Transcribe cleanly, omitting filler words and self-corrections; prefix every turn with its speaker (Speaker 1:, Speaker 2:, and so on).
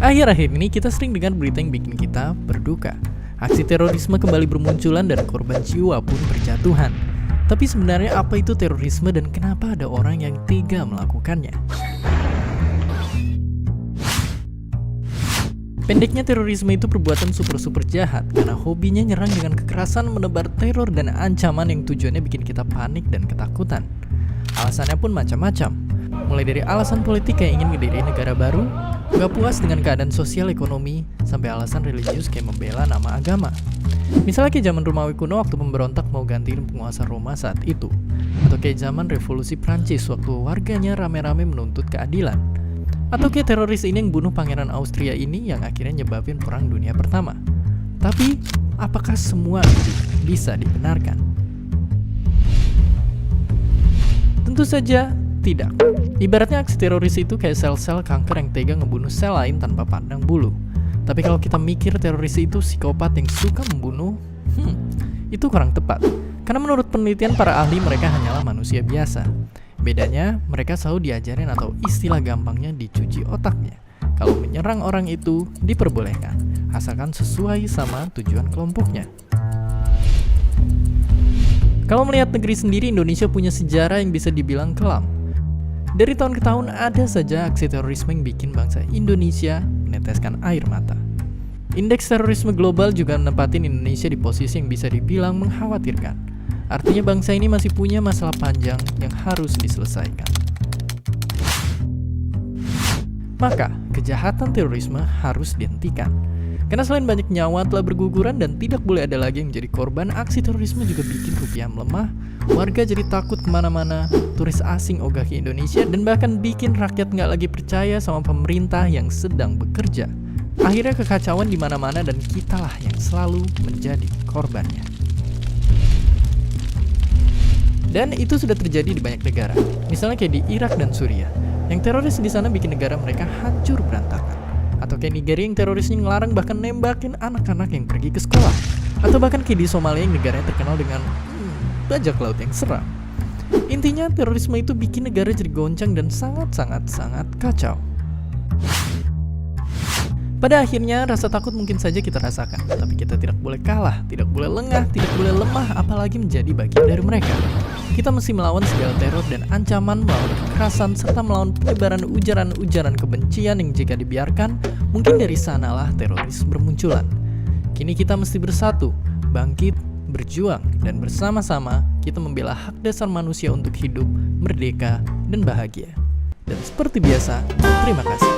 Speaker 1: Akhir-akhir ini kita sering dengar berita yang bikin kita berduka. Aksi terorisme kembali bermunculan dan korban jiwa pun berjatuhan. Tapi sebenarnya apa itu terorisme dan kenapa ada orang yang tega melakukannya? Pendeknya, terorisme itu perbuatan super jahat karena hobinya nyerang dengan kekerasan, menebar teror dan ancaman yang tujuannya bikin kita panik dan ketakutan. Alasannya pun macam-macam, mulai dari alasan politik kayak ingin ngediriin negara baru, gak puas dengan keadaan sosial ekonomi, sampai alasan religius kayak membela nama agama. Misalnya kayak zaman Romawi kuno waktu pemberontak mau gantiin penguasa Roma saat itu, atau kayak zaman revolusi Prancis waktu warganya rame-rame menuntut keadilan. Atau kayak teroris ini yang bunuh pangeran Austria ini yang akhirnya nyebabin perang dunia pertama. Tapi, apakah semua itu bisa dibenarkan? Tentu saja tidak. Ibaratnya aksi teroris itu kayak sel-sel kanker yang tega ngebunuh sel lain tanpa pandang bulu. Tapi kalau kita mikir teroris itu psikopat yang suka membunuh, itu kurang tepat. Karena menurut penelitian para ahli, mereka hanyalah manusia biasa. Bedanya, mereka selalu diajarin atau istilah gampangnya dicuci otaknya. Kalau menyerang orang itu diperbolehkan, asalkan sesuai sama tujuan kelompoknya. Kalau melihat negeri sendiri, Indonesia punya sejarah yang bisa dibilang kelam. Dari tahun ke tahun ada saja aksi terorisme yang bikin bangsa Indonesia meneteskan air mata. Indeks terorisme global juga menempatin Indonesia di posisi yang bisa dibilang mengkhawatirkan. Artinya bangsa ini masih punya masalah panjang yang harus diselesaikan. Maka, kejahatan terorisme harus dihentikan. Karena selain banyak nyawa telah berguguran dan tidak boleh ada lagi yang menjadi korban, aksi terorisme juga bikin rupiah melemah, warga jadi takut kemana-mana, turis asing ogah ke Indonesia, dan bahkan bikin rakyat nggak lagi percaya sama pemerintah yang sedang bekerja. Akhirnya kekacauan di mana-mana dan kitalah yang selalu menjadi korbannya. Dan itu sudah terjadi di banyak negara, misalnya kayak di Irak dan Suriah, yang teroris di sana bikin negara mereka hancur berantakan. Atau kayak Nigeria yang terorisnya ngelarang bahkan nembakin anak-anak yang pergi ke sekolah. Atau bahkan kayak di Somalia yang negaranya terkenal dengan bajak laut yang seram. Intinya terorisme itu bikin negara jadi goncang dan sangat kacau. Pada akhirnya, rasa takut mungkin saja kita rasakan, tapi kita tidak boleh kalah, tidak boleh lengah, tidak boleh lemah, apalagi menjadi bagian dari mereka. Kita mesti melawan segala teror dan ancaman, melawan kekerasan, serta melawan penyebaran ujaran-ujaran kebencian yang jika dibiarkan, mungkin dari sanalah teroris bermunculan. Kini kita mesti bersatu, bangkit, berjuang, dan bersama-sama kita membela hak dasar manusia untuk hidup, merdeka, dan bahagia. Dan seperti biasa, terima kasih.